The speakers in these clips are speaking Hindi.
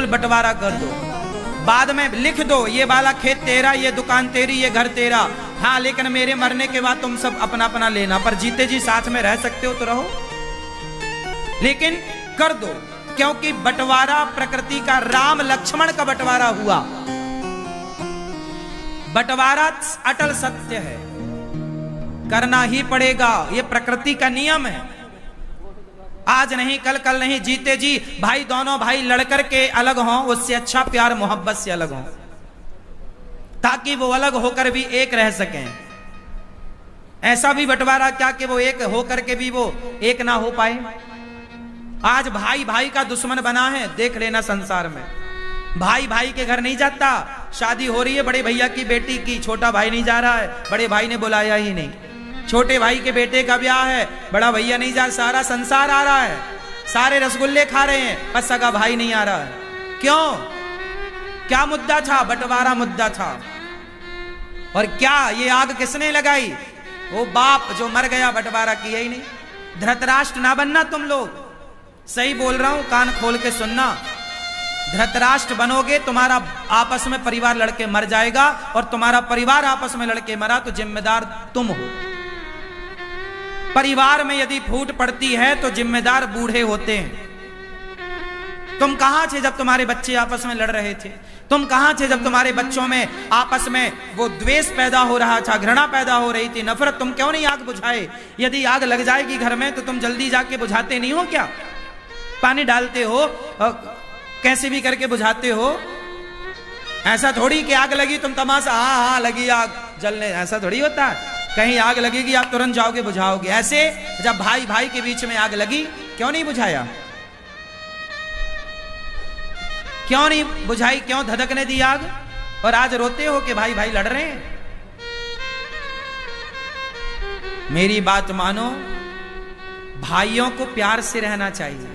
बिल्कुल बंटवारा कर दो, बाद में लिख दो ये वाला खेत तेरा, ये दुकान तेरी, ये घर तेरा, हाँ लेकिन मेरे मरने के बाद तुम सब अपना अपना लेना, पर जीते जी साथ में रह सकते हो तो रहो, लेकिन कर दो। क्योंकि बंटवारा प्रकृति का, राम लक्ष्मण का बंटवारा हुआ, बंटवारा अटल सत्य है, करना ही पड़ेगा, ये प्रकृति का नियम है। आज नहीं कल, कल नहीं, जीते जी भाई दोनों भाई लड़कर के अलग हों, उससे अच्छा प्यार मोहब्बत से अलग हों, ताकि वो अलग होकर भी एक रह सकें। ऐसा भी बंटवारा क्या कि वो एक होकर के भी वो एक ना हो पाए। आज भाई भाई का दुश्मन बना है, देख लेना संसार में। भाई भाई के घर नहीं जाता, शादी हो रही है बड़े भैया की बेटी की, छोटा भाई नहीं जा रहा है, बड़े भाई ने बुलाया ही नहीं। छोटे भाई के बेटे का ब्याह है, बड़ा भैया नहीं जा, सारा संसार आ रहा है, सारे रसगुल्ले खा रहे हैं, पर सगा भाई नहीं आ रहा है। क्यों? क्या मुद्दा था? बंटवारा मुद्दा था। और क्या ये आग किसने लगाई? वो बाप जो मर गया, बंटवारा किया ही नहीं। धृतराष्ट्र ना बनना तुम लोग, सही बोल रहा हूं, कान खोल के सुनना। धृतराष्ट्र बनोगे, तुम्हारा आपस में परिवार लड़के मर जाएगा, और तुम्हारा परिवार आपस में लड़के मरा तो जिम्मेदार तुम हो। परिवार में यदि फूट पड़ती है तो जिम्मेदार बूढ़े होते हैं। तुम कहां थे जब तुम्हारे बच्चे आपस में लड़ रहे थे? तुम कहां थे जब तुम्हारे बच्चों में आपस में वो द्वेष पैदा हो रहा था, घृणा पैदा हो रही थी, नफरत? तुम क्यों नहीं आग बुझाए? यदि आग लग जाएगी घर में तो तुम जल्दी जाके बुझाते नहीं हो क्या? पानी डालते हो, कैसे भी करके बुझाते हो। ऐसा थोड़ी कि आग लगी तुम तमाशा, हाँ हाँ लगी आग जलने, ऐसा थोड़ी होता है। कहीं आग लगेगी आप तुरंत जाओगे बुझाओगे। ऐसे जब भाई भाई के बीच में आग लगी, क्यों नहीं बुझाया? क्यों नहीं बुझाई? क्यों धधकने दी आग? और आज रोते हो कि भाई भाई लड़ रहे हैं। मेरी बात मानो, भाइयों को प्यार से रहना चाहिए,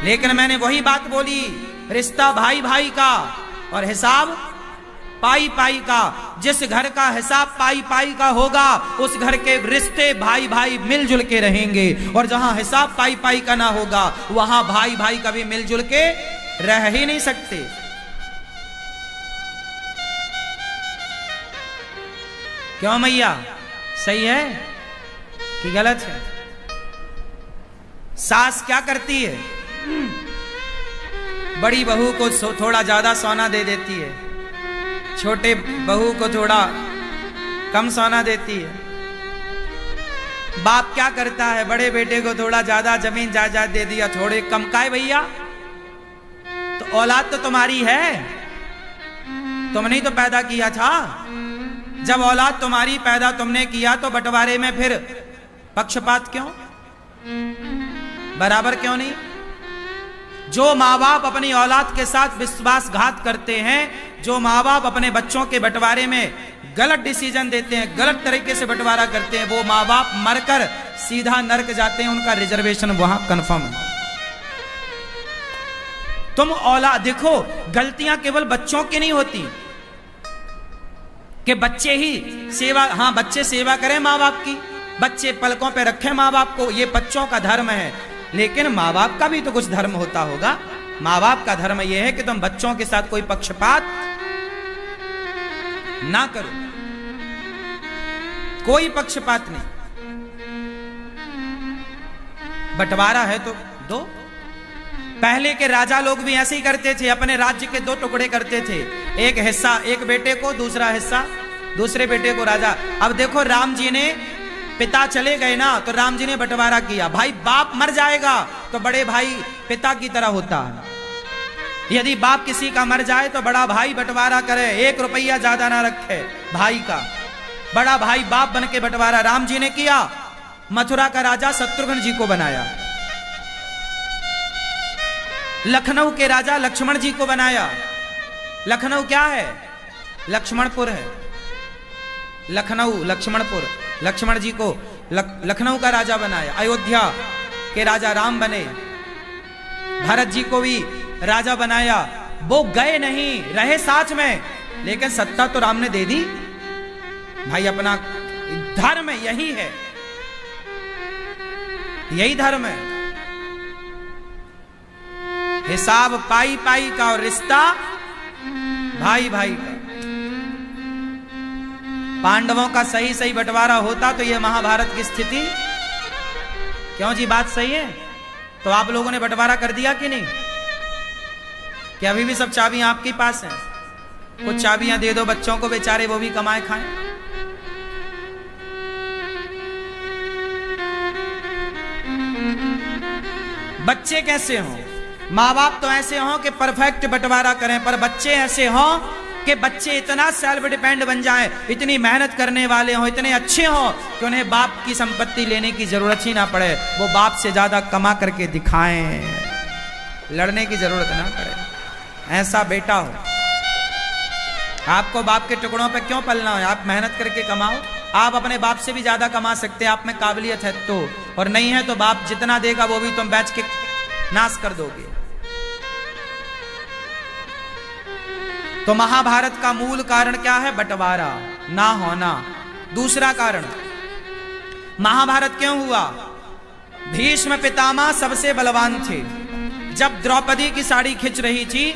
लेकिन मैंने वही बात बोली, रिश्ता भाई भाई का और हिसाब पाई पाई का। जिस घर का हिसाब पाई पाई का होगा, उस घर के रिश्ते भाई भाई मिलजुल के रहेंगे, और जहां हिसाब पाई पाई का ना होगा, वहां भाई भाई कभी मिलजुल के रह ही नहीं सकते। क्यों मैया, सही है कि गलत है? सास क्या करती है? बड़ी बहू को थोड़ा ज्यादा सोना दे देती है, छोटे बहू को थोड़ा कम सोना देती है। बाप क्या करता है? बड़े बेटे को थोड़ा ज्यादा जमीन जायदाद दे दिया, थोड़े कम। काहे भैया? तो औलाद तो तुम्हारी है, तुमने ही तो पैदा किया था। जब औलाद तुम्हारी पैदा तुमने किया, तो बंटवारे में फिर पक्षपात क्यों? बराबर क्यों नहीं? जो माँ बाप अपनी औलाद के साथ विश्वासघात करते हैं, जो माँ बाप अपने बच्चों के बंटवारे में गलत डिसीजन देते हैं, गलत तरीके से बंटवारा करते हैं, वो माँ बाप मरकर सीधा नरक जाते हैं, उनका रिजर्वेशन वहां कंफर्म है। तुम औलाद देखो, गलतियां केवल बच्चों की नहीं होती कि बच्चे ही सेवा, हाँ बच्चे सेवा करें माँ बाप की, बच्चे पलकों पे रखें माँ बाप को, ये बच्चों का धर्म है। लेकिन माँ बाप का भी तो कुछ धर्म होता होगा। माँ बाप का धर्म यह है कि तुम बच्चों के साथ कोई पक्षपात ना करो, कोई पक्षपात नहीं। बंटवारा है तो दो। पहले के राजा लोग भी ऐसे ही करते थे, अपने राज्य के दो टुकड़े करते थे, एक हिस्सा एक बेटे को, दूसरा हिस्सा दूसरे बेटे को राजा। अब देखो राम जी ने, पिता चले गए ना, तो राम जी ने बंटवारा किया। भाई बाप मर जाएगा तो बड़े भाई पिता की तरह होता है। यदि बाप किसी का मर जाए तो बड़ा भाई बंटवारा करे, 1 रुपया ज्यादा ना रखे भाई का। बड़ा भाई बाप बन के बंटवारा राम जी ने किया। मथुरा का राजा शत्रुघ्न जी को बनाया, लखनऊ के राजा लक्ष्मण जी को बनाया। लखनऊ क्या है? लक्ष्मणपुर है। लखनऊ लक्ष्मणपुर, लक्ष्मण जी को लखनऊ का राजा बनाया। अयोध्या के राजा राम बने, भरत जी को भी राजा बनाया। वो गए नहीं, रहे साथ में, लेकिन सत्ता तो राम ने दे दी। भाई अपना धर्म यही है, यही धर्म है। हिसाब पाई पाई का और रिश्ता भाई भाई का। पांडवों का सही सही बंटवारा होता तो यह महाभारत की स्थिति। क्यों जी, बात सही है? तो आप लोगों ने बंटवारा कर दिया कि नहीं? कि अभी भी सब चाबियां आपके पास हैं? कुछ चाबियां दे दो बच्चों को, बेचारे वो भी कमाए खाएं। बच्चे कैसे हों? माँ बाप तो ऐसे हों कि परफेक्ट बंटवारा करें, पर बच्चे ऐसे हों कि बच्चे इतना सेल्फ डिपेंड बन जाएं, इतनी मेहनत करने वाले हों, इतने अच्छे हों कि उन्हें बाप की संपत्ति लेने की जरूरत ही ना पड़े, वो बाप से ज्यादा कमा करके दिखाएं, लड़ने की जरूरत ना पड़े। ऐसा बेटा हो। आपको बाप के टुकड़ों पे क्यों पलना हो? आप मेहनत करके कमाओ। आप अपने बाप से भी ज्यादा कमा सकते हैं, आप में काबिलियत है तो, और नहीं है तो बाप जितना देगा वो भी तुम बेच के नाश कर दोगे। तो महाभारत का मूल कारण क्या है? बंटवारा ना होना। दूसरा कारण, महाभारत क्यों हुआ? भीष्म पितामह सबसे बलवान थे। जब द्रौपदी की साड़ी खिंच रही थी,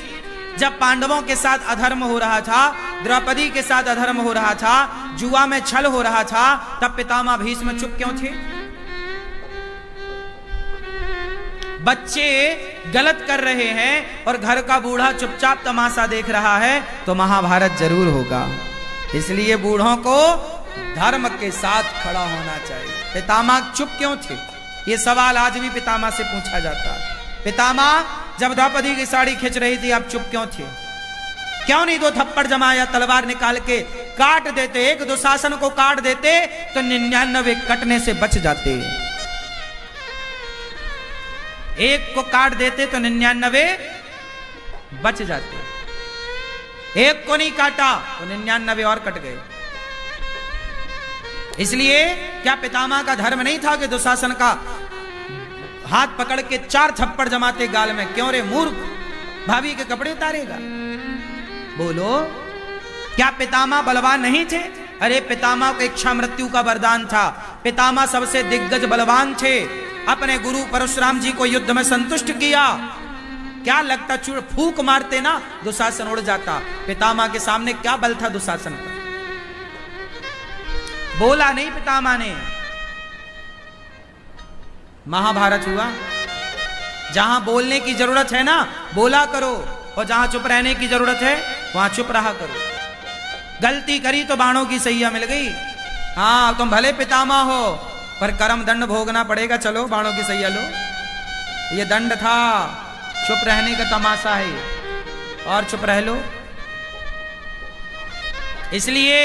जब पांडवों के साथ अधर्म हो रहा था, द्रौपदी के साथ अधर्म हो रहा था, जुआ में छल हो रहा था, तब पितामह भीष्म चुप क्यों थे? बच्चे गलत कर रहे हैं और घर का बूढ़ा चुपचाप तमाशा देख रहा है, तो महाभारत जरूर होगा। इसलिए बूढ़ों को धर्म के साथ खड़ा होना चाहिए। पितामह चुप क्यों थे? ये सवाल आज भी पितामह से पूछा जाता है। पितामह, जब द्रौपदी की साड़ी खींच रही थी, आप चुप क्यों थे? क्यों नहीं 2 थप्पड़ जमाया, तलवार निकाल के काट देते? एक दुशासन को काट देते तो 99 कटने से बच जाते। एक को काट देते तो 99 बच जाते। एक को नहीं काटा तो 99 और कट गए। इसलिए क्या पितामह का धर्म नहीं था कि दुशासन का हाथ पकड़ के 4 थप्पड़ जमाते गाल में? क्यों रे मूर्ख, भाभी के कपड़े उतारेगा? बोलो, क्या पितामह बलवान नहीं थे? अरे पितामह को इच्छा मृत्यु का वरदान था। पितामह सबसे दिग्गज बलवान थे। अपने गुरु परशुराम जी को युद्ध में संतुष्ट किया। क्या लगता चूड़ फूक मारते ना, दुशासन उड़ जाता। पितामह के सामने क्या बल था दुशासन का? बोला नहीं पितामह ने। महाभारत हुआ। जहां बोलने की जरूरत है ना, बोला करो, और जहां चुप रहने की जरूरत है वहां चुप रहा करो। गलती करी तो बाणों की सैया मिल गई। हाँ, तुम भले पितामह हो, पर कर्म दंड भोगना पड़ेगा। चलो बाणों की सैया लो, ये दंड था। चुप रहने का तमाशा है, और चुप रह लो। इसलिए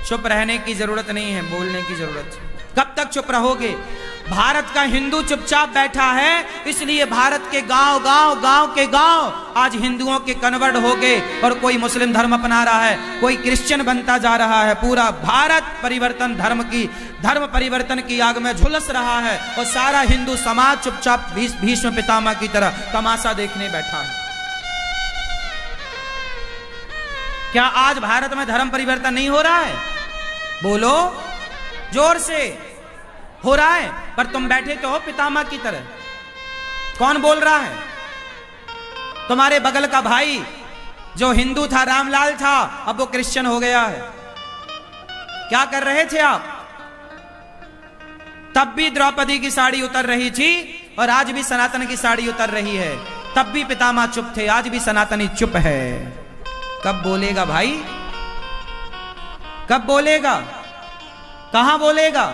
चुप रहने की जरूरत नहीं है, बोलने की जरूरत है। कब तक चुप रहोगे? भारत का हिंदू चुपचाप बैठा है, इसलिए भारत के गांव के गांव आज हिंदुओं के कन्वर्ट हो गए, और कोई मुस्लिम धर्म अपना रहा है, कोई क्रिश्चियन बनता जा रहा है। पूरा भारत धर्म परिवर्तन की आग में झुलस रहा है, और सारा हिंदू समाज चुपचाप भीष्म पितामह की तरह तमाशा देखने बैठा है। क्या आज भारत में धर्म परिवर्तन नहीं हो रहा है? बोलो जोर से। हो रहा है, पर तुम बैठे तो हो पितामह की तरह। कौन बोल रहा है? तुम्हारे बगल का भाई जो हिंदू था, रामलाल था, अब वो क्रिश्चियन हो गया है। क्या कर रहे थे आप? तब भी द्रौपदी की साड़ी उतर रही थी, और आज भी सनातन की साड़ी उतर रही है। तब भी पितामह चुप थे, आज भी सनातनी चुप है। कब बोलेगा भाई? कब बोलेगा? कहां बोलेगा?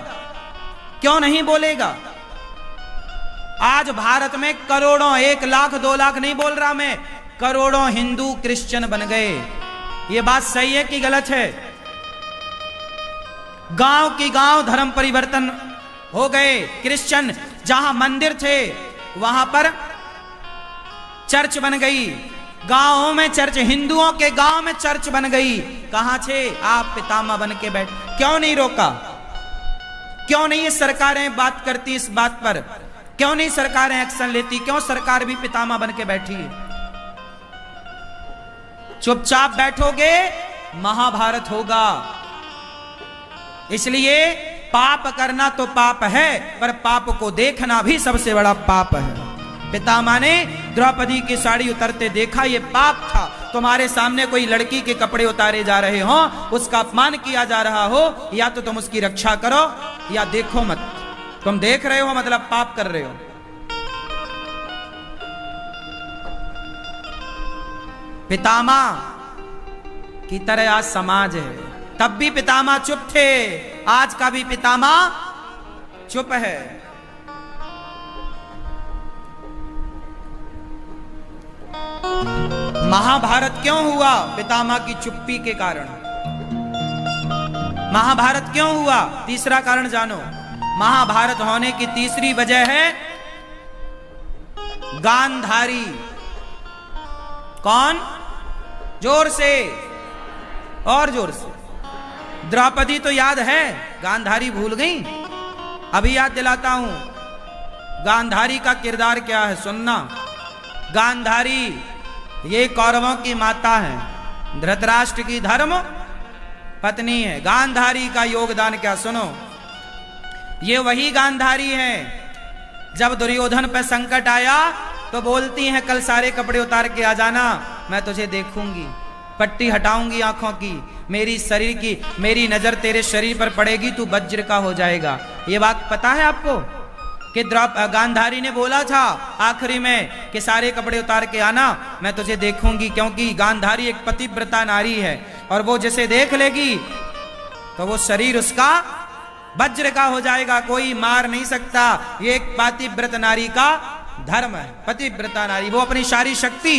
क्यों नहीं बोलेगा? आज भारत में करोड़ों, 1 लाख 2 लाख नहीं बोल रहा मैं, करोड़ों हिंदू क्रिश्चियन बन गए। ये बात सही है कि गलत है? गांव की गांव धर्म परिवर्तन हो गए। क्रिश्चियन जहां मंदिर थे वहां पर चर्च बन गई। गांवों में चर्च, हिंदुओं के गांव में चर्च बन गई। कहां थे आप? पितामह बन के बैठ। क्यों नहीं रोका? क्यों नहीं ये सरकारें बात करती इस बात पर? क्यों नहीं सरकारें एक्शन लेती? क्यों सरकार भी पितामह बन के बैठी है? चुपचाप बैठोगे, महाभारत होगा। इसलिए पाप करना तो पाप है, पर पाप को देखना भी सबसे बड़ा पाप है। पितामह ने द्रौपदी की साड़ी उतरते देखा, ये पाप था। तुम्हारे सामने कोई लड़की के कपड़े उतारे जा रहे हो, उसका अपमान किया जा रहा हो, या तो तुम उसकी रक्षा करो या देखो मत। तुम देख रहे हो मतलब पाप कर रहे हो। पितामह की तरह आज समाज है। तब भी पितामह चुप थे, आज का भी पितामह चुप है। महाभारत क्यों हुआ? पितामह की चुप्पी के कारण। महाभारत क्यों हुआ? तीसरा कारण जानो। महाभारत होने की तीसरी वजह है गांधारी। कौन? जोर से और जोर से। द्रौपदी तो याद है, गांधारी भूल गई? अभी याद दिलाता हूं गांधारी का किरदार क्या है, सुनना। गांधारी ये कौरवों की माता है, धृतराष्ट्र की धर्म पत्नी है। गांधारी का योगदान क्या, सुनो। ये वही गांधारी है जब दुर्योधन पर संकट आया तो बोलती हैं कल सारे कपड़े उतार के आ जाना, मैं तुझे देखूंगी, पट्टी हटाऊंगी आंखों की, मेरी शरीर की, मेरी नजर तेरे शरीर पर पड़ेगी, तू वज्र का हो जाएगा। ये बात पता है आपको कि गांधारी ने बोला था आखिरी में कि सारे कपड़े उतार के आना, मैं तुझे देखूंगी, क्योंकि गांधारी एक पतिव्रता नारी है और वो जिसे देख लेगी तो वो शरीर उसका वज्र का हो जाएगा, कोई मार नहीं सकता। ये एक पतिव्रत नारी का धर्म है। पतिव्रता नारी वो अपनी सारी शक्ति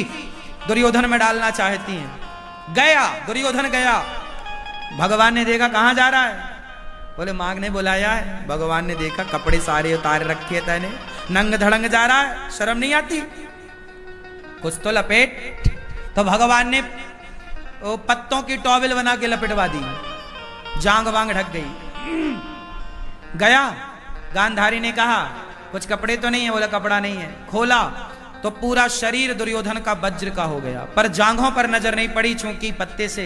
दुर्योधन में डालना चाहती हैं। गया दुर्योधन, गया, भगवान ने देखा कहां जा रहा है, बोले मांग ने बुलाया है। भगवान ने देखा कपड़े सारे उतार रखे तैने, नंग धड़ंग जा रहा है, शर्म नहीं आती, कुछ तो लपेट। तो भगवान ने पत्तों की टॉवेल बना के लपेटवा दी, जांग वांग ढक गई। गया, गांधारी ने कहा कुछ कपड़े तो नहीं है, बोला कपड़ा नहीं है। खोला तो पूरा शरीर दुर्योधन का वज्र का हो गया, पर जांघों पर नजर नहीं पड़ी चूंकि पत्ते से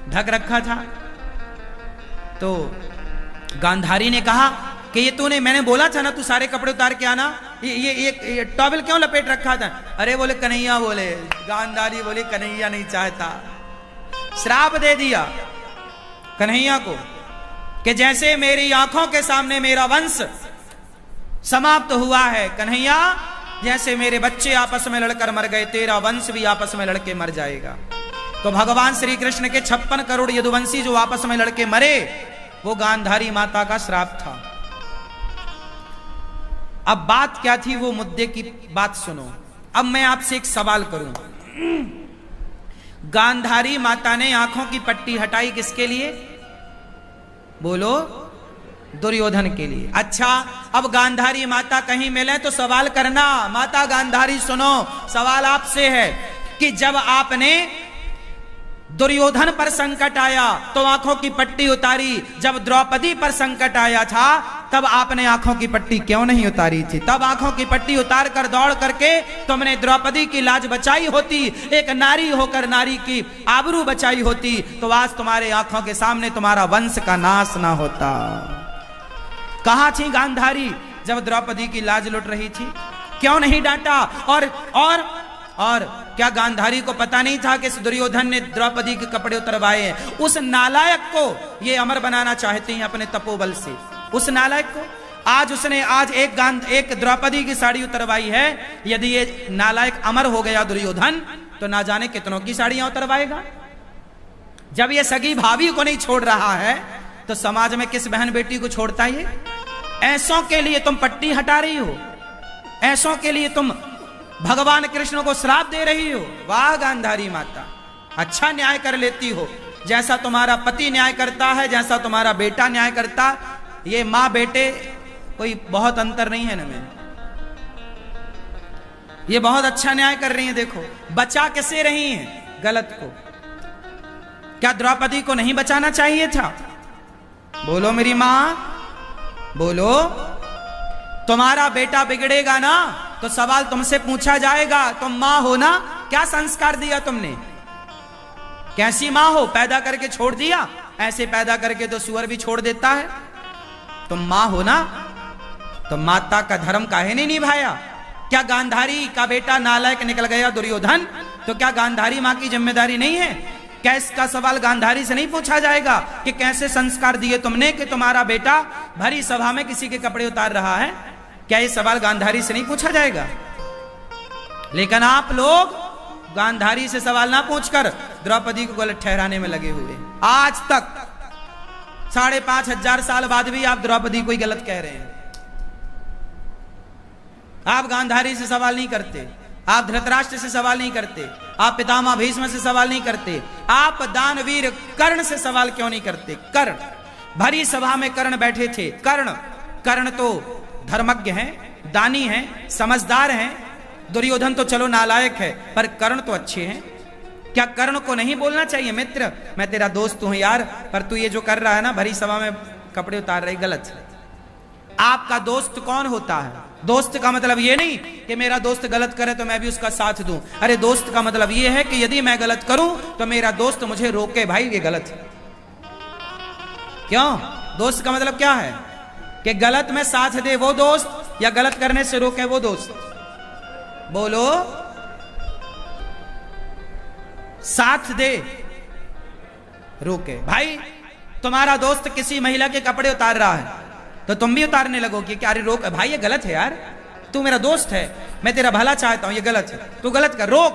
ढक रखा था। तो गांधारी ने कहा कि ये तूने, मैंने बोला था ना तू सारे कपड़े उतार के आना, ये टॉवेल क्यों लपेट रखा था? अरे बोले कन्हैया, बोले गांधारी बोले कन्हैया नहीं चाहता। श्राप दे दिया कन्हैया को कि जैसे मेरी आंखों के सामने मेरा वंश समाप्त हुआ है कन्हैया, जैसे मेरे बच्चे आपस में लड़कर मर गए, तेरा वंश भी आपस में लड़के मर जाएगा। तो भगवान श्री कृष्ण के 56 करोड़ यदुवंशी जो आपस में लड़के मरे, वो गांधारी माता का श्राप था। अब बात क्या थी, वो मुद्दे की बात सुनो। अब मैं आपसे एक सवाल करूं, गांधारी माता ने आंखों की पट्टी हटाई किसके लिए? बोलो, दुर्योधन के लिए। अच्छा, अब गांधारी माता कहीं मिले तो सवाल करना। माता गांधारी सुनो, सवाल आपसे है कि जब आपने दुर्योधन पर संकट आया तो आंखों की पट्टी उतारी, जब द्रौपदी पर संकट आया था तब आपने आंखों की पट्टी क्यों नहीं उतारी थी? तब आंखों की पट्टी उतार कर दौड़ करके तुमने द्रौपदी की लाज बचाई होती, एक नारी होकर नारी की आबरू बचाई होती, तो आज तुम्हारे आंखों के सामने तुम्हारा वंश का नाश ना होता। कहां थी गांधारी जब द्रौपदी की लाज लुट रही थी? क्यों नहीं डांटा? और क्या गांधारी को पता नहीं था कि इस दुर्योधन ने द्रौपदी के कपड़े उतरवाए हैं? उस नालायक को ये अमर बनाना चाहते हैं अपने तपोबल से। उस नालायक को आज एक द्रौपदी की साड़ी उतरवाई है। यदि ये नालायक अमर हो गया दुर्योधन, तो ना जाने कितनों की साड़ियां उतरवाएगा। जब ये सगी भाभी को नहीं छोड़ रहा है तो समाज में किस बहन बेटी को छोड़ता है? ऐसों के लिए तुम पट्टी हटा रही हो, ऐसों के लिए तुम भगवान कृष्ण को श्राप दे रही हो। वाह गांधारी माता, अच्छा न्याय कर लेती हो। जैसा तुम्हारा पति न्याय करता है, जैसा तुम्हारा बेटा न्याय करता, ये माँ बेटे कोई बहुत अंतर नहीं है ना में। ये बहुत अच्छा न्याय कर रही है। देखो बचा कैसे रही हैं गलत को। क्या द्रौपदी को नहीं बचाना चाहिए था? बोलो मेरी माँ, बोलो। तुम्हारा बेटा बिगड़ेगा ना तो सवाल तुमसे पूछा जाएगा। तुम मां हो ना, क्या संस्कार दिया तुमने? कैसी मां हो? पैदा करके छोड़ दिया? ऐसे पैदा करके तो सुअर भी छोड़ देता है। तुम मां हो ना, तो माता का धर्म काहे नहीं निभाया? क्या गांधारी का बेटा नालायक निकल गया दुर्योधन, तो क्या गांधारी मां की जिम्मेदारी नहीं है? क्या इसका सवाल गांधारी से नहीं पूछा जाएगा कि कैसे संस्कार दिए तुमने कि तुम्हारा बेटा भरी सभा में किसी के कपड़े उतार रहा है? क्या ये सवाल गांधारी से नहीं पूछा जाएगा? लेकिन आप लोग गांधारी से सवाल ना पूछकर द्रौपदी को गलत ठहराने में लगे हुए। आज तक 5,500 साल बाद भी आप द्रौपदी को ही गलत कह रहे हैं। आप गांधारी से सवाल नहीं करते, आप धृतराष्ट्र से सवाल नहीं करते, आप पितामह भीष्म से सवाल नहीं करते, आप दानवीर कर्ण से सवाल क्यों नहीं करते? कर्ण, भरी सभा में कर्ण बैठे थे। कर्ण तो धर्मज्ञ हैं, दानी हैं, समझदार हैं। दुर्योधन तो चलो नालायक है, पर कर्ण तो अच्छे हैं। क्या कर्ण को नहीं बोलना चाहिए मित्र मैं तेरा दोस्त हूं यार, पर तू ये जो कर रहा है ना, भरी सभा में कपड़े उतार रही, गलत है। आपका दोस्त कौन होता है? दोस्त का मतलब ये नहीं कि मेरा दोस्त गलत करे तो मैं भी उसका साथ दूं। अरे दोस्त का मतलब ये है कि यदि मैं गलत करूं तो मेरा दोस्त मुझे रोके, भाई ये गलत है। क्यों? दोस्त का मतलब क्या है? कि गलत में साथ दे वो दोस्त, या गलत करने से रोके वो दोस्त? बोलो। साथ दे, रोके। भाई तुम्हारा दोस्त किसी महिला के कपड़े उतार रहा है तो तुम भी उतारने लगोगे कि अरे रोक भाई ये गलत है यार, तू मेरा दोस्त है, मैं तेरा भला चाहता हूं, ये गलत है, तू गलत कर, रोक।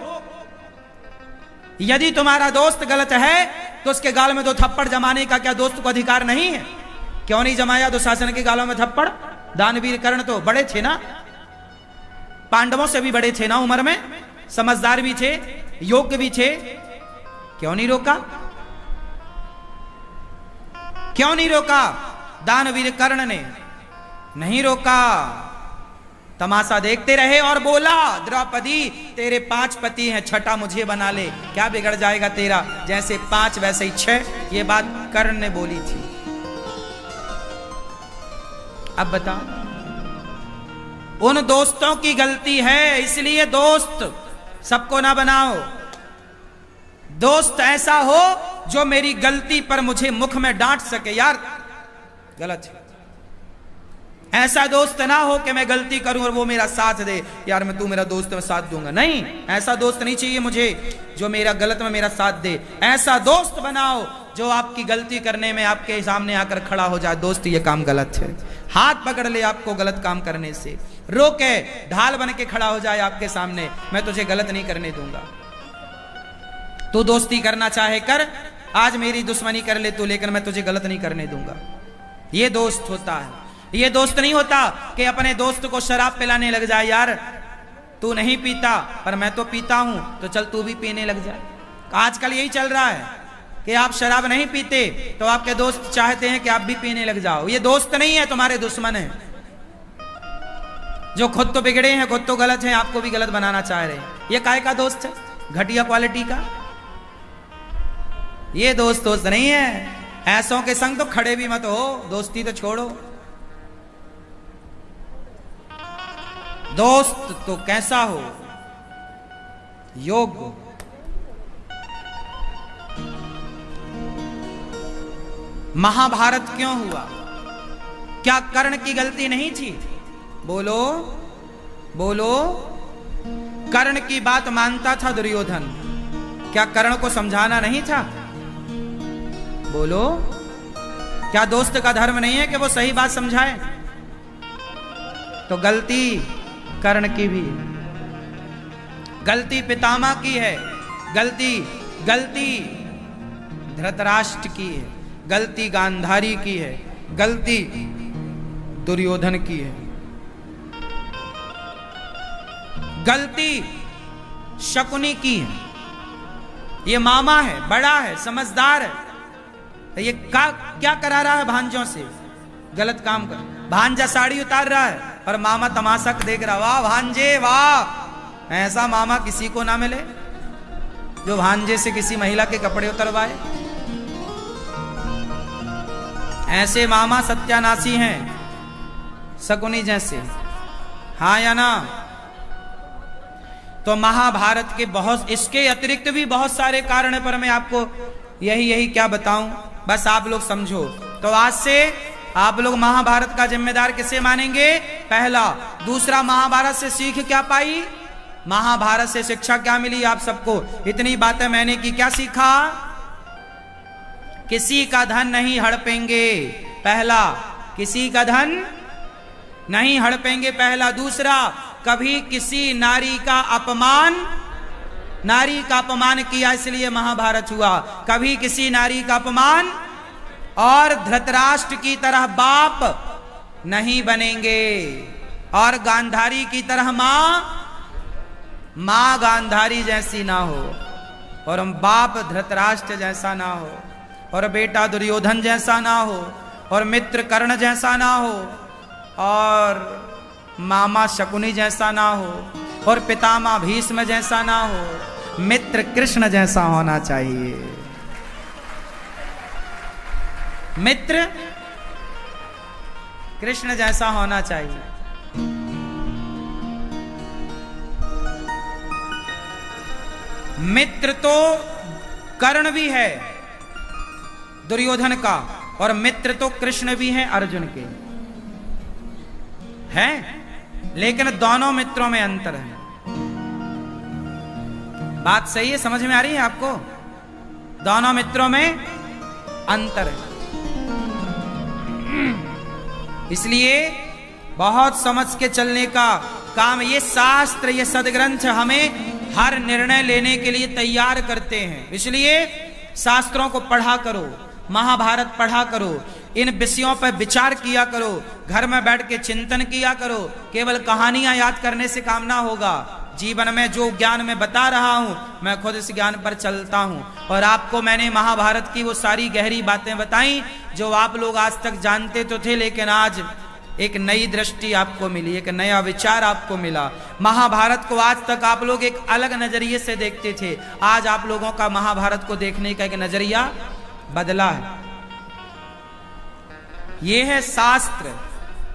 यदि तुम्हारा दोस्त गलत है तो उसके गाल में 2 थप्पड़ जमाने का क्या दोस्त को अधिकार नहीं है? क्यों नहीं जमाया दुशासन के गालों में थप्पड़? दानवीर कर्ण तो बड़े थे ना, पांडवों से भी बड़े थे ना उम्र में, समझदार भी थे, योग्य भी थे, क्यों नहीं रोका? क्यों नहीं रोका? दानवीर कर्ण ने नहीं रोका, तमाशा देखते रहे और बोला द्रौपदी तेरे 5 पति हैं, छठा मुझे बना ले, क्या बिगड़ जाएगा तेरा? जैसे 5 वैसे ही 6, ये बात कर्ण ने बोली थी। अब बता, उन दोस्तों की गलती है, इसलिए दोस्त सबको ना बनाओ। दोस्त ऐसा हो जो मेरी गलती पर मुझे मुख में डांट सके, यार गलत है। ऐसा दोस्त ना हो कि मैं गलती करूं और वो मेरा साथ दे, यार मैं तू मेरा दोस्त मैं साथ दूंगा, नहीं, ऐसा दोस्त नहीं चाहिए मुझे जो मेरा गलत में मेरा साथ दे। ऐसा दोस्त बनाओ जो आपकी गलती करने में आपके सामने आकर खड़ा हो जाए, दोस्त ये काम गलत है, हाथ पकड़ ले आपको गलत काम करने से, रोके, ढाल बन के खड़ा हो जाए आपके सामने, मैं तुझे गलत नहीं करने दूंगा। तू दोस्ती करना चाहे कर, आज मेरी दुश्मनी कर ले तू, लेकिन मैं तुझे गलत नहीं करने दूंगा। ये दोस्त होता है। ये दोस्त नहीं होता कि अपने दोस्त को शराब पिलाने लग जाए, यार तू नहीं पीता पर मैं तो पीता हूं तो चल तू भी पीने लग जाए। आजकल यही चल रहा है कि आप शराब नहीं पीते तो आपके दोस्त चाहते हैं कि आप भी पीने लग जाओ। ये दोस्त नहीं है, तुम्हारे दुश्मन है, जो खुद तो बिगड़े हैं, खुद तो गलत हैं, आपको भी गलत बनाना चाह रहे हैं। ये काय का दोस्त है? घटिया क्वालिटी का। ये दोस्त नहीं है। ऐसों के संग तो खड़े भी मत हो, दोस्ती तो छोड़ो। दोस्त तो कैसा हो? योग्य। महाभारत क्यों हुआ? क्या कर्ण की गलती नहीं थी? बोलो बोलो। कर्ण की बात मानता था दुर्योधन, क्या कर्ण को समझाना नहीं था? बोलो। क्या दोस्त का धर्म नहीं है कि वो सही बात समझाए? तो गलती कर्ण की भी, गलती पितामह की है, गलती धृतराष्ट्र की है, गलती गांधारी की है, गलती दुर्योधन की है, गलती शकुनी की है। ये मामा है, बड़ा है, समझदार है, ये क्या करा रहा है भांजों से? गलत काम कर। भांजा साड़ी उतार रहा है और मामा तमाशा देख रहा, वाह भांजे वाह। ऐसा मामा किसी को ना मिले जो भांजे से किसी महिला के कपड़े उतरवाए। ऐसे मामा सत्यानाशी हैं, शकुनी जैसे, हाँ या ना? तो महाभारत के बहुत, इसके अतिरिक्त भी बहुत सारे कारण पर मैं आपको यही क्या बताऊं, बस आप लोग समझो। तो आज से आप लोग महाभारत का जिम्मेदार किसे मानेंगे? पहला। दूसरा, महाभारत से सीख क्या पाई? महाभारत से शिक्षा क्या मिली आप सबको? इतनी बातें मैंने की, क्या सीखा? किसी का धन नहीं हड़पेंगे, पहला। किसी का धन नहीं हड़पेंगे, पहला। दूसरा, कभी किसी नारी का अपमान किया इसलिए महाभारत हुआ। कभी किसी नारी का अपमान, और धृतराष्ट्र की तरह बाप नहीं बनेंगे, और गांधारी की तरह मां गांधारी जैसी ना हो, और हम बाप धृतराष्ट्र जैसा ना हो, और बेटा दुर्योधन जैसा ना हो, और मित्र कर्ण जैसा ना हो, और मामा शकुनी जैसा ना हो, और पितामह भीष्म जैसा ना हो, मित्र कृष्ण जैसा होना चाहिए। मित्र कृष्ण जैसा होना चाहिए। मित्र तो कर्ण भी है दुर्योधन का, और मित्र तो कृष्ण भी हैं अर्जुन के, हैं, लेकिन दोनों मित्रों में अंतर है। बात सही है? समझ में आ रही है आपको? दोनों मित्रों में अंतर है। इसलिए बहुत समझ के चलने का काम ये शास्त्र, ये सदग्रंथ हमें हर निर्णय लेने के लिए तैयार करते हैं। इसलिए शास्त्रों को पढ़ा करो, महाभारत पढ़ा करो, इन विषयों पर विचार किया करो, घर में बैठ के चिंतन किया करो। केवल कहानियां याद करने से काम ना होगा। जीवन में जो ज्ञान मैं बता रहा हूं, मैं खुद इस ज्ञान पर चलता हूं, और आपको मैंने महाभारत की वो सारी गहरी बातें बताई जो आप लोग आज तक जानते तो थे, लेकिन आज एक नई दृष्टि आपको मिली, एक नया विचार आपको मिला। महाभारत को आज तक आप लोग एक अलग नजरिए से देखते थे, आज आप लोगों का महाभारत को देखने का एक नजरिया बदला है। ये है शास्त्र।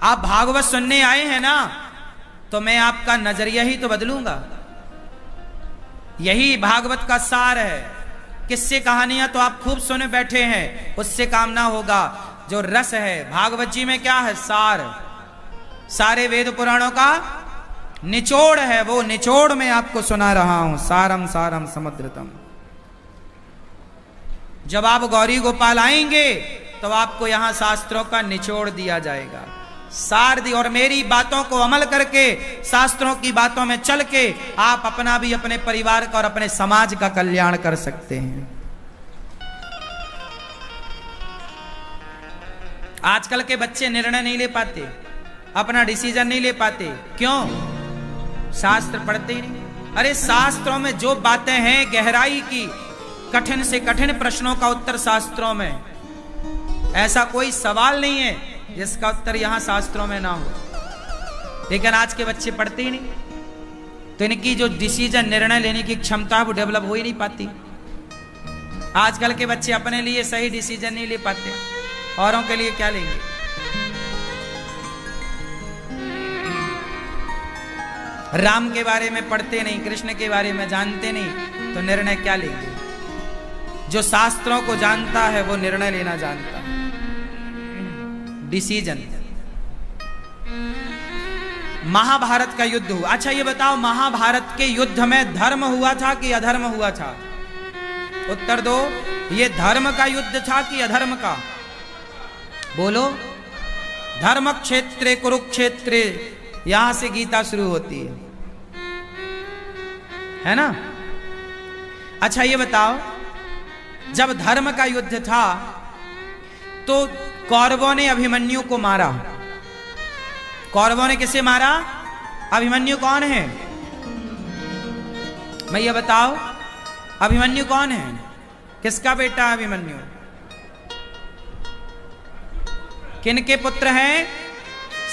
आप भागवत सुनने आए हैं ना, तो मैं आपका नजरिया ही तो बदलूंगा। यही भागवत का सार है। किस्से कहानियां तो आप खूब सुने बैठे हैं, उससे काम ना होगा। जो रस है भागवत जी में, क्या है? सार। सारे वेद पुराणों का निचोड़ है, वो निचोड़ में आपको सुना रहा हूं। सारम सारम समुद्रतम। जब आप गौरी गोपाल आएंगे तो आपको यहां शास्त्रों का निचोड़ दिया जाएगा, सार दी, और मेरी बातों को अमल करके, शास्त्रों की बातों में चल के आप अपना भी, अपने परिवार का और अपने समाज का कल्याण कर सकते हैं। आजकल के बच्चे निर्णय नहीं ले पाते, अपना डिसीजन नहीं ले पाते। क्यों? शास्त्र पढ़ते ही नहीं। अरे शास्त्रों में जो बातें हैं गहराई की, कठिन से कठिन प्रश्नों का उत्तर शास्त्रों में, ऐसा कोई सवाल नहीं है जिसका उत्तर यहां शास्त्रों में ना हो। लेकिन आज के बच्चे पढ़ते ही नहीं, तो इनकी जो डिसीजन, निर्णय लेने की क्षमता है वो डेवलप हो ही नहीं पाती। आजकल के बच्चे अपने लिए सही डिसीजन नहीं ले पाते, औरों के लिए क्या लेंगे? राम के बारे में पढ़ते नहीं, कृष्ण के बारे में जानते नहीं, तो निर्णय क्या लेंगे? जो शास्त्रों को जानता है वो निर्णय लेना जानता है, डिसीजन। महाभारत का युद्ध हुआ। अच्छा ये बताओ, महाभारत के युद्ध में धर्म हुआ था कि अधर्म हुआ था? उत्तर दो। ये धर्म का युद्ध था कि अधर्म का? बोलो। धर्म क्षेत्रे कुरुक्षेत्रे, यहां से गीता शुरू होती है ना? अच्छा ये बताओ, जब धर्म का युद्ध था तो कौरवों ने अभिमन्यु को मारा। कौरवों ने किसे मारा? अभिमन्यु कौन है? भैया बताओ, अभिमन्यु कौन है? किसका बेटा है अभिमन्यु? किनके पुत्र हैं?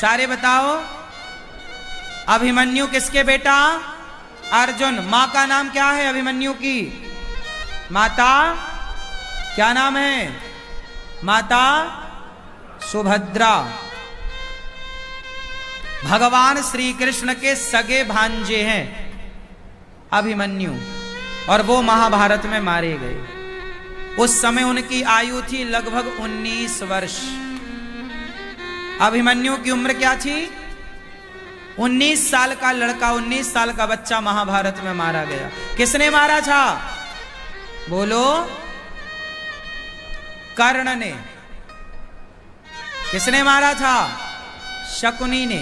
सारे बताओ। अभिमन्यु किसके बेटा? अर्जुन। मां का नाम क्या है अभिमन्यु की? माता क्या नाम है? माता सुभद्रा। भगवान श्री कृष्ण के सगे भांजे हैं अभिमन्यु, और वो महाभारत में मारे गए। उस समय उनकी आयु थी लगभग 19 वर्ष। अभिमन्यु की उम्र क्या थी? 19 साल का लड़का, 19 साल का बच्चा महाभारत में मारा गया। किसने मारा था? बोलो। कर्ण ने। किसने मारा था? शकुनी ने।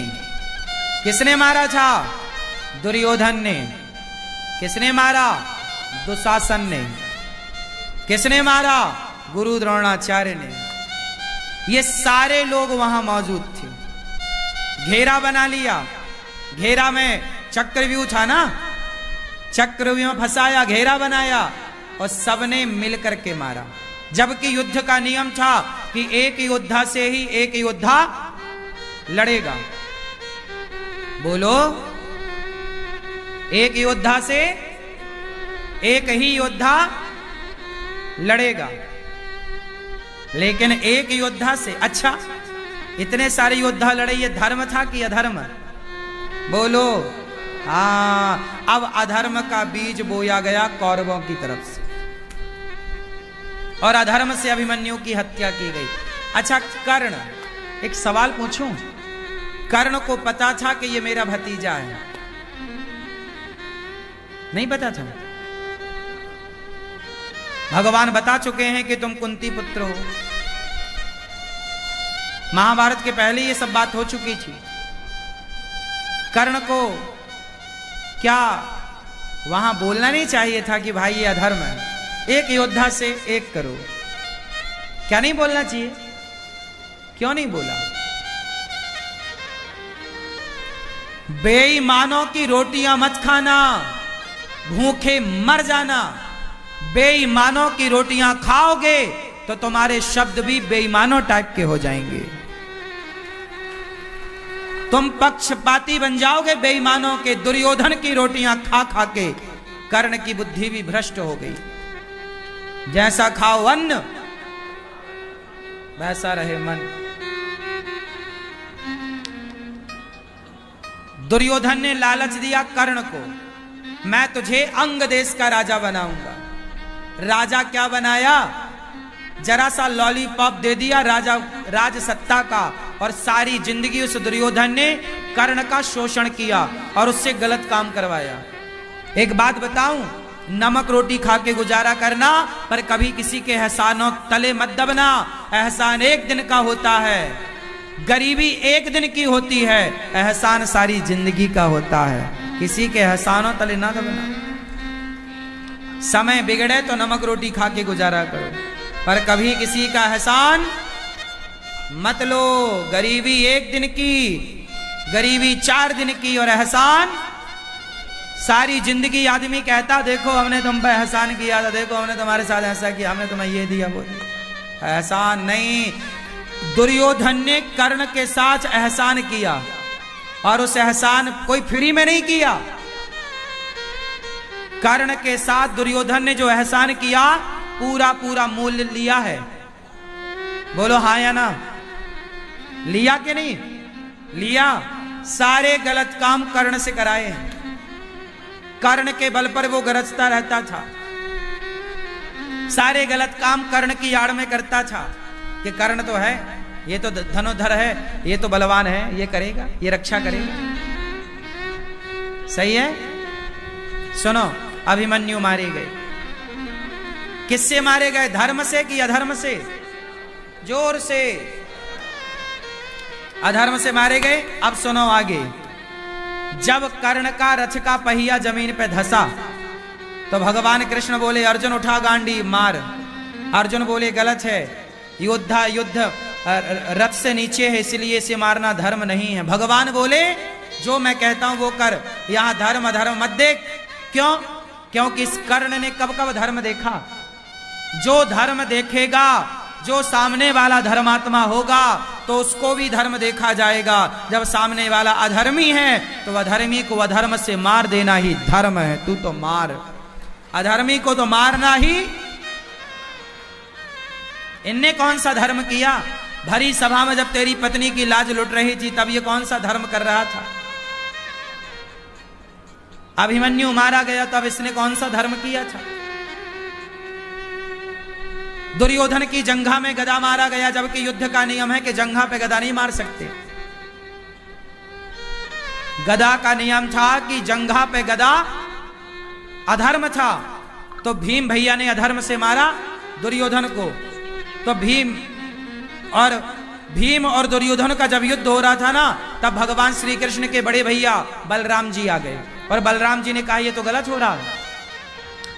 किसने मारा था? दुर्योधन ने। किसने मारा? दुशासन ने। किसने मारा? गुरु द्रोणाचार्य ने। ये सारे लोग वहां मौजूद थे। घेरा बना लिया। घेरा में चक्रव्यूह था ना, चक्रव्यूह में फंसाया, घेरा बनाया और सबने मिलकर के मारा। जबकि युद्ध का नियम था कि एक योद्धा से ही एक योद्धा लड़ेगा। बोलो। एक योद्धा से एक ही योद्धा लड़ेगा। लेकिन एक योद्धा से, अच्छा इतने सारे योद्धा लड़े, ये धर्म था कि अधर्म? बोलो। हाँ, अब अधर्म का बीज बोया गया कौरवों की तरफ से और अधर्म से अभिमन्यु की हत्या की गई। अच्छा कर्ण, एक सवाल पूछूं? कर्ण को पता था कि ये मेरा भतीजा है? नहीं पता था। भगवान बता चुके हैं कि तुम कुंती पुत्र हो। महाभारत के पहले ये सब बात हो चुकी थी। कर्ण को क्या वहां बोलना नहीं चाहिए था कि भाई ये अधर्म है, एक योद्धा से एक करो? क्या नहीं बोलना चाहिए? क्यों नहीं बोला? बेईमानों की रोटियां मत खाना, भूखे मर जाना। बेईमानों की रोटियां खाओगे तो तुम्हारे शब्द भी बेईमानों टाइप के हो जाएंगे। तुम पक्षपाती बन जाओगे बेईमानों के। दुर्योधन की रोटियां खा खा के कर्ण की बुद्धि भी भ्रष्ट हो गई। जैसा खाओ अन्न वैसा रहे मन। दुर्योधन ने लालच दिया कर्ण को, मैं तुझे अंग देश का राजा बनाऊंगा। राजा क्या बनाया? जरा सा लॉलीपॉप दे दिया राजा, राज सत्ता का, और सारी जिंदगी उस दुर्योधन ने कर्ण का शोषण किया और उससे गलत काम करवाया। एक बात बताऊं, नमक रोटी खा के गुजारा करना, पर कभी किसी के एहसानों तले मत दबना। एहसान एक दिन का होता है, गरीबी एक दिन की होती है, एहसान सारी जिंदगी का होता है। किसी के एहसानों तले ना दबना। समय बिगड़े तो नमक रोटी खा के गुजारा करो, पर कभी किसी का एहसान मत लो। गरीबी एक दिन की, गरीबी 4 दिन की, और एहसान सारी जिंदगी। आदमी कहता देखो हमने तुम पर एहसान किया था, देखो हमने तुम्हारे साथ ऐसा किया, हमने तुम्हें ये दिया वो दिया। एहसान नहीं। दुर्योधन ने कर्ण के साथ एहसान किया, और उस एहसान कोई फ्री में नहीं किया। कर्ण के साथ दुर्योधन ने जो एहसान किया पूरा पूरा मूल्य लिया है। बोलो हाँ या ना? लिया कि नहीं लिया? सारे गलत काम कर्ण से कराए हैं। कर्ण के बल पर वो गरजता रहता था। सारे गलत काम कर्ण की आड़ में करता था कि कर्ण तो है, ये तो धनुधर है, ये तो बलवान है, ये करेगा, ये रक्षा करेगा। सही है? सुनो, अभिमन्यु मारे गए। किससे मारे गए? धर्म से कि अधर्म से? जोर से। अधर्म से मारे गए। अब सुनो आगे। जब कर्ण का रथ का पहिया जमीन पे धंसा तो भगवान कृष्ण बोले अर्जुन उठा गांडी मार। अर्जुन बोले गलत है, युद्ध रथ से नीचे है, इसलिए इसे मारना धर्म नहीं है। भगवान बोले जो मैं कहता हूं वो कर, यहां धर्म अधर्म मत देख। क्यों? क्योंकि इस कर्ण ने कब कब धर्म देखा? जो धर्म देखेगा, जो सामने वाला धर्मात्मा होगा तो उसको भी धर्म देखा जाएगा। जब सामने वाला अधर्मी है तो अधर्मी को अधर्म से मार देना ही धर्म है। तू तो मार, अधर्मी को तो मारना ही। इनने कौन सा धर्म किया? भरी सभा में जब तेरी पत्नी की लाज लुट रही थी तब ये कौन सा धर्म कर रहा था? अभिमन्यु मारा गया तब इसने कौन सा धर्म किया था? दुर्योधन की जंघा में गदा मारा गया, जबकि युद्ध का नियम है कि जंघा पे गदा नहीं मार सकते। गदा का नियम था कि जंघा पे गदा अधर्म था, तो भीम भैया ने अधर्म से मारा दुर्योधन को। तो भीम और दुर्योधन का जब युद्ध हो रहा था ना, तब भगवान श्री कृष्ण के बड़े भैया बलराम जी आ गए, और बलराम जी ने कहा ये तो गलत हो रहा है।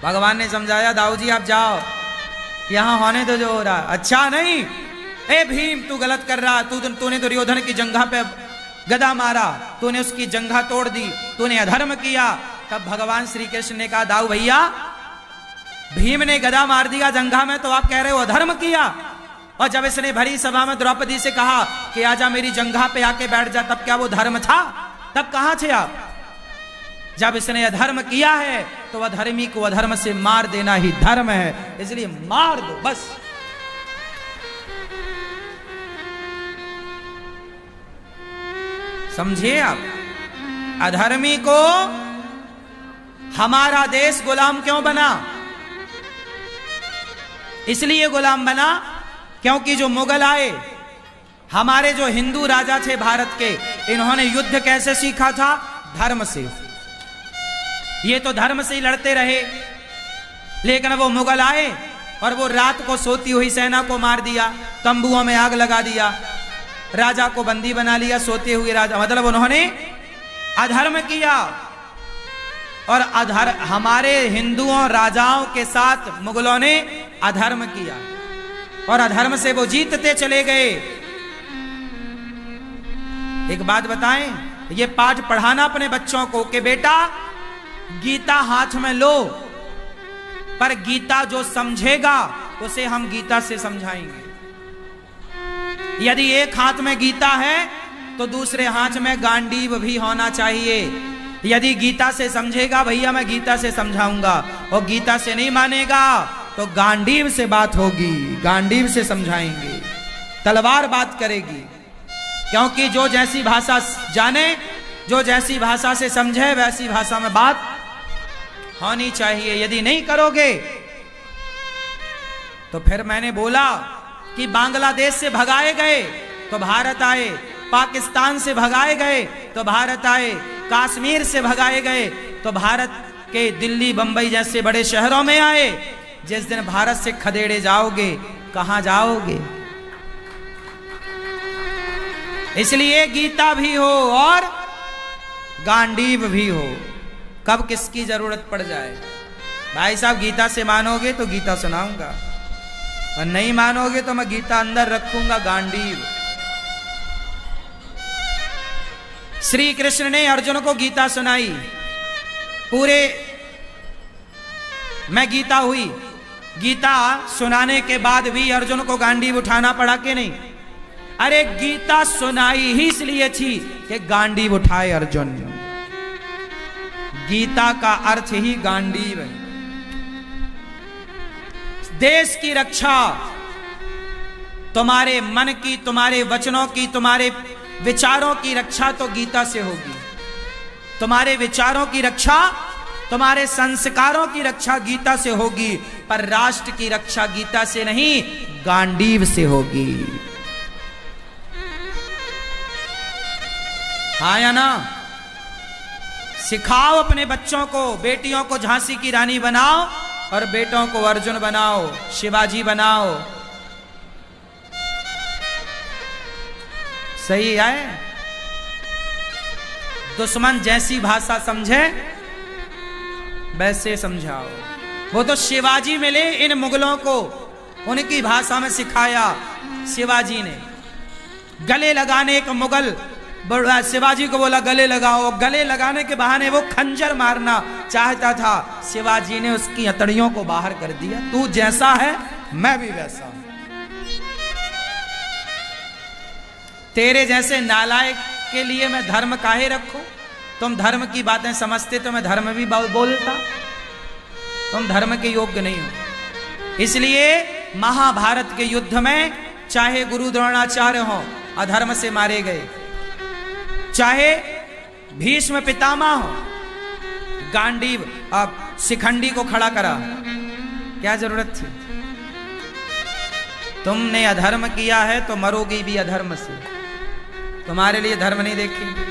भगवान ने समझाया, दाऊ जी आप जाओ, यहां होने तो जो हो रहा। अच्छा नहीं, ए भीम तू गलत कर रहा, तूने दुर्योधन की जंघा पे गदा मारा, तूने उसकी जंघा तोड़ दी, तूने अधर्म किया। तब भगवान श्री कृष्ण ने कहा, दाऊ भैया भीम ने गदा मार दिया जंघा में, तो आप कह रहे हो अधर्म किया। और जब इसने भरी सभा में द्रौपदी से कहा कि आजा मेरी जंघा पे आके बैठ जा, तब क्या वो धर्म था? तब कहां थे आप? जब इसने अधर्म किया है तो अधर्मी को अधर्म से मार देना ही धर्म है, इसलिए मार दो बस। समझे आप? अधर्मी को हमारा देश गुलाम क्यों बना? इसलिए गुलाम बना क्योंकि जो मुगल आए, हमारे जो हिंदू राजा थे भारत के, इन्होंने युद्ध कैसे सीखा था? धर्म से। ये तो धर्म से ही लड़ते रहे, लेकिन वो मुगल आए और वो रात को सोती हुई सेना को मार दिया, तंबुओं में आग लगा दिया, राजा को बंदी बना लिया, सोते हुए राजा। मतलब उन्होंने अधर्म किया। और हमारे हिंदुओं राजाओं के साथ मुगलों ने अधर्म किया, और अधर्म से वो जीतते चले गए। एक बात बताएं, ये पाठ पढ़ाना अपने बच्चों को कि बेटा गीता हाथ में लो, पर गीता जो समझेगा उसे हम गीता से समझाएंगे। यदि एक हाथ में गीता है तो दूसरे हाथ में गांडीव भी होना चाहिए। यदि गीता से समझेगा, भैया मैं गीता से समझाऊंगा, और गीता से नहीं मानेगा तो गांडीव से बात होगी, गांडीव से समझाएंगे, तलवार बात करेगी। क्योंकि जो जैसी भाषा जाने, जो जैसी भाषा से समझे, वैसी भाषा में बात होनी चाहिए। यदि नहीं करोगे तो फिर मैंने बोला कि बांग्लादेश से भगाए गए तो भारत आए, पाकिस्तान से भगाए गए तो भारत आए, कश्मीर से भगाए गए तो भारत के दिल्ली बंबई जैसे बड़े शहरों में आए। जिस दिन भारत से खदेड़े जाओगे, कहां जाओगे? इसलिए गीता भी हो और गांडीव भी हो, कब किसकी जरूरत पड़ जाए। भाई साहब गीता से मानोगे तो गीता सुनाऊंगा, और नहीं मानोगे तो मैं गीता अंदर रखूंगा, गांडीव। श्री कृष्ण ने अर्जुन को गीता सुनाई, पूरे में गीता हुई। गीता सुनाने के बाद भी अर्जुन को गांडीव उठाना पड़ा कि नहीं? अरे गीता सुनाई ही इसलिए थी कि गांडीव उठाए अर्जुन। गीता का अर्थ ही गांडीव है। देश की रक्षा, तुम्हारे मन की, तुम्हारे वचनों की, तुम्हारे विचारों की रक्षा तो गीता से होगी। तुम्हारे विचारों की रक्षा, तुम्हारे संस्कारों की रक्षा गीता से होगी, पर राष्ट्र की रक्षा गीता से नहीं, गांडीव से होगी। हाँ या ना? सिखाओ अपने बच्चों को, बेटियों को झांसी की रानी बनाओ और बेटों को अर्जुन बनाओ, शिवाजी बनाओ। सही है? दुश्मन जैसी भाषा समझे वैसे समझाओ। वो तो शिवाजी मिले इन मुगलों को, उनकी भाषा में सिखाया शिवाजी ने। गले लगाने एक मुगल शिवाजी को बोला गले लगाओ, गले लगाने के बहाने वो खंजर मारना चाहता था, शिवाजी ने उसकी हथेलियों को बाहर कर दिया। तू जैसा है मैं भी वैसा हूं। तेरे जैसे नालायक के लिए मैं धर्म काहे रखूं? तुम धर्म की बातें समझते तो मैं धर्म भी बोलता। तुम धर्म के योग्य नहीं हो। इसलिए महाभारत के युद्ध में चाहे गुरु द्रोणाचार्य हो, अधर्म से मारे गए, चाहे भीष्म पितामह हो, गांडीव शिखंडी को खड़ा करा, क्या जरूरत थी? तुमने अधर्म किया है तो मरोगी भी अधर्म से। तुम्हारे लिए धर्म नहीं देखेंगे।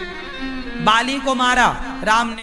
बाली को मारा राम ने।